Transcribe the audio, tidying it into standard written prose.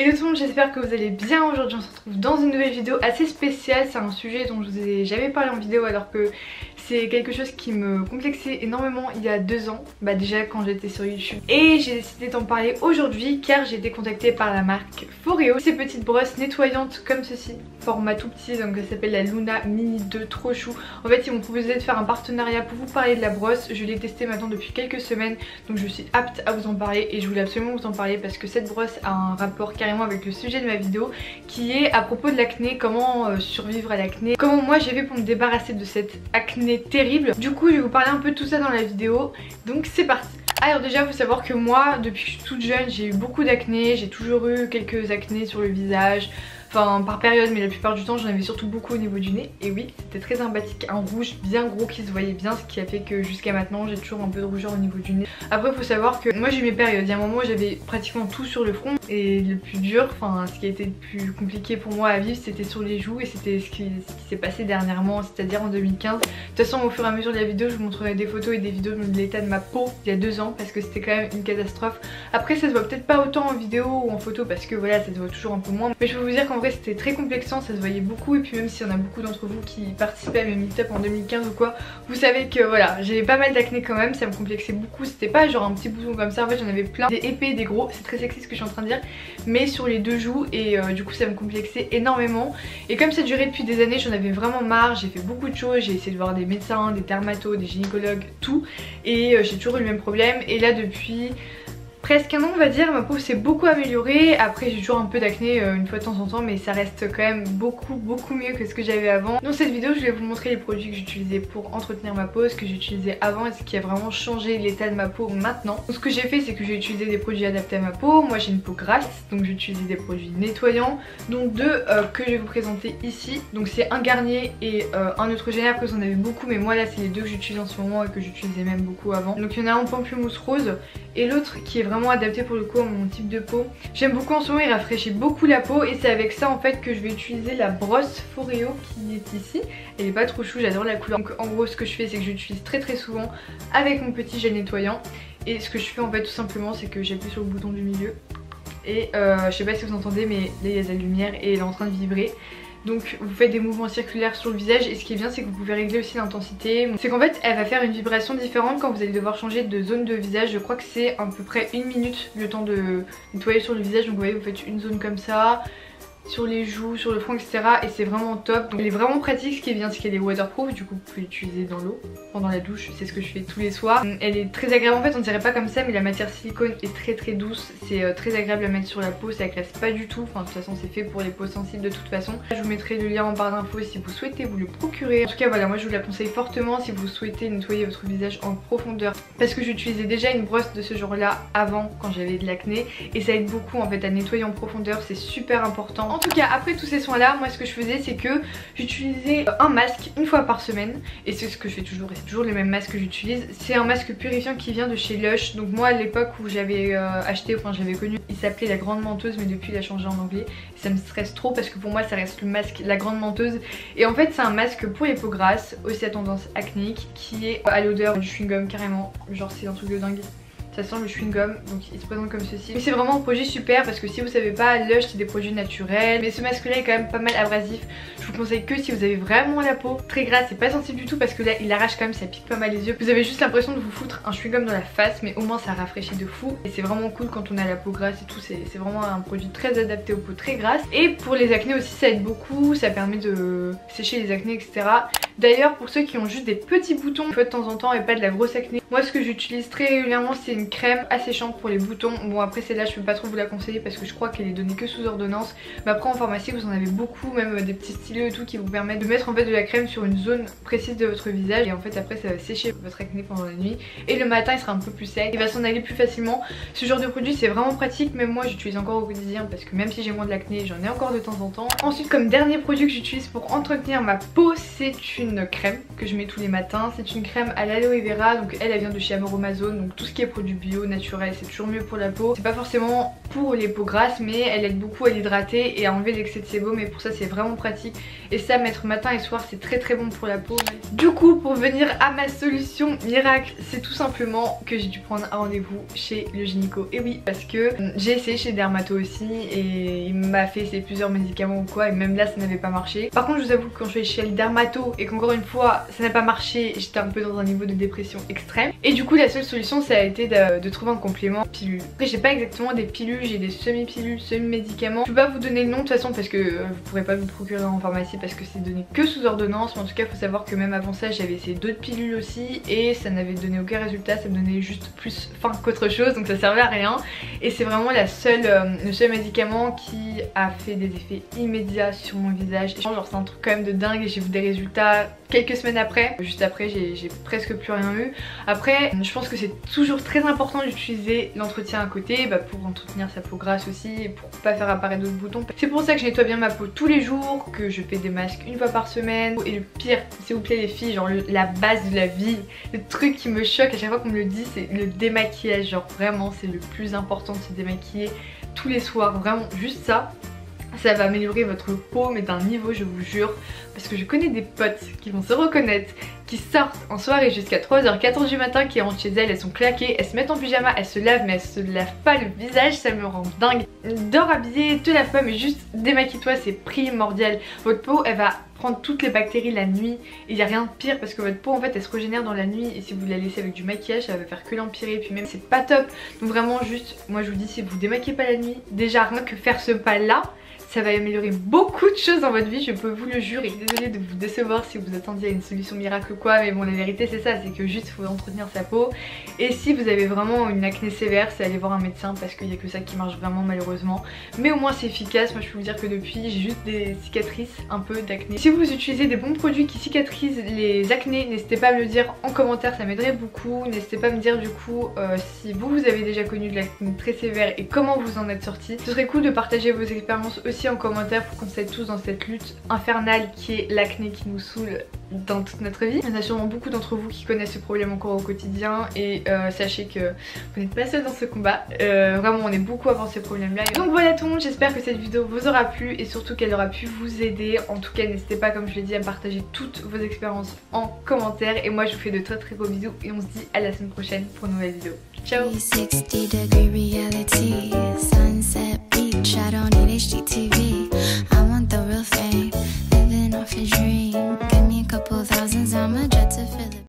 Hello tout le monde, j'espère que vous allez bien. Aujourd'hui on se retrouve dans une nouvelle vidéo assez spéciale. C'est un sujet dont je vous ai jamais parlé en vidéo alors que c'est quelque chose qui me complexait énormément il y a 2 ans. Bah déjà quand j'étais sur YouTube. Et j'ai décidé d'en parler aujourd'hui car j'ai été contactée par la marque Foreo. Ces petites brosses nettoyantes comme ceci, format tout petit, donc ça s'appelle la Luna Mini 2, trop chou. En fait ils m'ont proposé de faire un partenariat pour vous parler de la brosse. Je l'ai testée maintenant depuis quelques semaines, donc je suis apte à vous en parler et je voulais absolument vous en parler parce que cette brosse a un rapport carrément avec le sujet de ma vidéo qui est à propos de l'acné, comment survivre à l'acné, comment moi j'ai fait pour me débarrasser de cette acné terrible. Du coup je vais vous parler un peu de tout ça dans la vidéo, donc c'est parti. Alors déjà faut savoir que moi depuis que je suis toute jeune j'ai eu beaucoup d'acné, j'ai toujours eu quelques acnés sur le visage. Enfin par période, mais la plupart du temps j'en avais surtout beaucoup au niveau du nez. Et oui, c'était très sympathique, un rouge bien gros qui se voyait bien, ce qui a fait que jusqu'à maintenant j'ai toujours un peu de rougeur au niveau du nez. Après faut savoir que moi j'ai eu mes périodes, il y a un moment où j'avais pratiquement tout sur le front. Et le plus dur, enfin ce qui a été le plus compliqué pour moi à vivre, c'était sur les joues. Et c'était ce qui s'est passé dernièrement, c'est-à-dire en 2015. De toute façon au fur et à mesure de la vidéo je vous montrerai des photos et des vidéos de l'état de ma peau il y a 2 ans, parce que c'était quand même une catastrophe. Après ça se voit peut-être pas autant en vidéo ou en photo parce que voilà ça se voit toujours un peu moins. Mais je peux vous dire qu'en vrai c'était très complexant, ça se voyait beaucoup. Et puis même s'il y en a beaucoup d'entre vous qui participaient à mes meet-up en 2015 ou quoi, vous savez que voilà j'ai pas mal d'acné quand même, ça me complexait beaucoup. C'était pas genre un petit bouton comme ça, en fait j'en avais plein, des épais, des gros, c'est très sexy ce que je suis en train de dire, mais sur les 2 joues. Et du coup ça me complexait énormément. Et comme ça durait depuis des années, j'en avais vraiment marre, j'ai fait beaucoup de choses, j'ai essayé de voir des médecins, des dermatos, des gynécologues, tout. Et j'ai toujours eu le même problème. Et là depuis presque un an on va dire, ma peau s'est beaucoup améliorée. Après j'ai toujours un peu d'acné une fois de temps en temps, mais ça reste quand même beaucoup mieux que ce que j'avais avant. Dans cette vidéo je vais vous montrer les produits que j'utilisais pour entretenir ma peau, ce que j'utilisais avant et ce qui a vraiment changé l'état de ma peau maintenant. Donc ce que j'ai fait c'est que j'ai utilisé des produits adaptés à ma peau. Moi j'ai une peau grasse, donc j'ai utilisé des produits nettoyants, donc 2 que je vais vous présenter ici. Donc c'est un Garnier et un Neutrogena. Après vous en avez beaucoup, mais moi là c'est les 2 que j'utilise en ce moment et que j'utilisais même beaucoup avant. Donc il y en a un pamplemousse rose et l'autre qui est vraiment adapté pour le coup à mon type de peau. J'aime beaucoup en ce moment, il rafraîchit beaucoup la peau et c'est avec ça en fait que je vais utiliser la brosse Foreo qui est ici. Elle est pas trop chou, j'adore la couleur. Donc en gros ce que je fais c'est que j'utilise très souvent avec mon petit gel nettoyant. Et ce que je fais en fait tout simplement c'est que j'appuie sur le bouton du milieu et je sais pas si vous entendez mais là il y a de la lumière et elle est en train de vibrer. Donc vous faites des mouvements circulaires sur le visage et ce qui est bien c'est que vous pouvez régler aussi l'intensité. C'est qu'en fait elle va faire une vibration différente quand vous allez devoir changer de zone de visage. Je crois que c'est à peu près 1 minute le temps de nettoyer sur le visage. Donc vous voyez vous faites une zone comme ça, sur les joues, sur le front, etc. Et c'est vraiment top. Donc elle est vraiment pratique. Ce qui est bien c'est qu'elle est waterproof, du coup vous pouvez l'utiliser dans l'eau pendant la douche, c'est ce que je fais tous les soirs. Elle est très agréable, en fait on dirait pas comme ça mais la matière silicone est très douce. C'est très agréable à mettre sur la peau, ça agresse pas du tout. Enfin de toute façon c'est fait pour les peaux sensibles de toute façon. Je vous mettrai le lien en barre d'infos si vous souhaitez vous le procurer. En tout cas voilà, moi je vous la conseille fortement si vous souhaitez nettoyer votre visage en profondeur, parce que j'utilisais déjà une brosse de ce genre là avant quand j'avais de l'acné et ça aide beaucoup en fait à nettoyer en profondeur, c'est super important. En tout cas après tous ces soins là, moi ce que je faisais c'est que j'utilisais un masque une fois par semaine et c'est ce que je fais toujours et c'est toujours le même masque que j'utilise. C'est un masque purifiant qui vient de chez Lush. Donc moi à l'époque où j'avais acheté, enfin j'avais connu, il s'appelait la grande menteuse mais depuis il a changé en anglais. Ça me stresse trop parce que pour moi ça reste le masque la grande menteuse. Et en fait c'est un masque pour les peaux grasses, aussi à tendance acnéique, qui est à l'odeur du chewing-gum carrément. Genre c'est un truc de dingue. Ça sent le chewing-gum, donc il se présente comme ceci. Mais c'est vraiment un produit super parce que si vous savez pas, Lush c'est des produits naturels. Mais ce masque là est quand même pas mal abrasif. Je vous conseille que si vous avez vraiment la peau très grasse et pas sensible du tout, parce que là il arrache quand même, ça pique pas mal les yeux. Vous avez juste l'impression de vous foutre un chewing-gum dans la face, mais au moins ça rafraîchit de fou. Et c'est vraiment cool quand on a la peau grasse et tout, c'est vraiment un produit très adapté aux peaux très grasses. Et pour les acnés aussi ça aide beaucoup, ça permet de sécher les acnés etc. D'ailleurs pour ceux qui ont juste des petits boutons une fois de temps en temps et pas de la grosse acné, moi ce que j'utilise très régulièrement c'est une crème asséchante pour les boutons. Bon après celle-là je peux pas trop vous la conseiller parce que je crois qu'elle est donnée que sous ordonnance. Mais après en pharmacie vous en avez beaucoup, même des petits stylos et tout qui vous permettent de mettre en fait de la crème sur une zone précise de votre visage. Et en fait après ça va sécher votre acné pendant la nuit. Et le matin il sera un peu plus sec, il va s'en aller plus facilement. Ce genre de produit c'est vraiment pratique, même moi j'utilise encore au quotidien parce que même si j'ai moins de l'acné j'en ai encore de temps en temps. Ensuite comme dernier produit que j'utilise pour entretenir ma peau c'est une une crème que je mets tous les matins. C'est une crème à l'aloe vera, donc elle vient de chez Amazon, donc tout ce qui est produit bio, naturel, c'est toujours mieux pour la peau. C'est pas forcément pour les peaux grasses, mais elle aide beaucoup à l'hydrater et à enlever l'excès de sébum, et pour ça c'est vraiment pratique. Et ça, mettre matin et soir, c'est très bon pour la peau. Du coup, pour venir à ma solution miracle, c'est tout simplement que j'ai dû prendre un rendez-vous chez le gynéco. Et oui, parce que j'ai essayé chez Dermato aussi et il m'a fait essayer plusieurs médicaments ou quoi, et même là ça n'avait pas marché. Par contre, je vous avoue que quand je suis chez le Dermato et qu'encore une fois ça n'a pas marché, j'étais un peu dans un niveau de dépression extrême. Et du coup, la seule solution ça a été de trouver un complément pilule. Après, j'ai pas exactement des pilules, j'ai des semi-pilules, semi-médicaments. Je peux pas vous donner le nom de toute façon parce que vous pourrez pas vous procurer en pharmacie parce que c'est donné que sous ordonnance. Mais en tout cas, faut savoir que même avant ça, j'avais essayé d'autres pilules aussi et ça n'avait donné aucun résultat. Ça me donnait juste plus faim qu'autre chose, donc ça servait à rien. Et c'est vraiment le seul médicament qui a fait des effets immédiats sur mon visage. Genre, c'est un truc quand même de dingue et j'ai vu des résultats quelques semaines après. Juste après, j'ai presque plus rien eu. Après, je pense que c'est toujours très important d'utiliser l'entretien à côté pour entretenir sa peau grasse aussi et pour pas faire apparaître d'autres boutons. C'est pour ça que je nettoie bien ma peau tous les jours, que je fais des masques une fois par semaine. Et le pire, s'il vous plaît les filles, genre la base de la vie, le truc qui me choque à chaque fois qu'on me le dit, c'est le démaquillage. Genre vraiment, c'est le plus important de se démaquiller tous les soirs. Vraiment, juste ça. Ça va améliorer votre peau mais d'un niveau, je vous jure, parce que je connais des potes qui vont se reconnaître, qui sortent en soirée jusqu'à 3h, 4h du matin, qui rentrent chez elles, elles sont claquées, elles se mettent en pyjama, elles se lavent mais elles se lavent pas le visage, ça me rend dingue. Dors habillée, te lave pas mais juste démaquille-toi, c'est primordial. Votre peau elle va prendre toutes les bactéries la nuit et il n'y a rien de pire parce que votre peau en fait elle se régénère dans la nuit, et si vous la laissez avec du maquillage ça va faire que l'empirer, et puis même c'est pas top. Donc vraiment juste, moi je vous dis, si vous démaquillez pas la nuit, déjà rien que faire ce pas là, ça va améliorer beaucoup de choses dans votre vie, je peux vous le jurer. Désolée de vous décevoir si vous attendiez à une solution miracle ou quoi, mais bon la vérité c'est ça, c'est que juste il faut entretenir sa peau. Et si vous avez vraiment une acné sévère, c'est aller voir un médecin parce qu'il n'y a que ça qui marche vraiment malheureusement. Mais au moins c'est efficace, moi je peux vous dire que depuis j'ai juste des cicatrices, un peu d'acné. Si vous utilisez des bons produits qui cicatrisent les acnés, n'hésitez pas à me le dire en commentaire, ça m'aiderait beaucoup. N'hésitez pas à me dire du coup si vous avez déjà connu de l'acné très sévère et comment vous en êtes sorti. Ce serait cool de partager vos expériences aussi en commentaire pour qu'on s'aide tous dans cette lutte infernale qui est l'acné qui nous saoule dans toute notre vie. Il y en a sûrement beaucoup d'entre vous qui connaissent ce problème encore au quotidien et sachez que vous n'êtes pas seul dans ce combat. Vraiment on est beaucoup à avoir ces problèmes là. Donc voilà tout le monde, j'espère que cette vidéo vous aura plu et surtout qu'elle aura pu vous aider. En tout cas n'hésitez pas, comme je l'ai dit, à me partager toutes vos expériences en commentaire. Et moi je vous fais de très gros bisous et on se dit à la semaine prochaine pour une nouvelle vidéo. Ciao.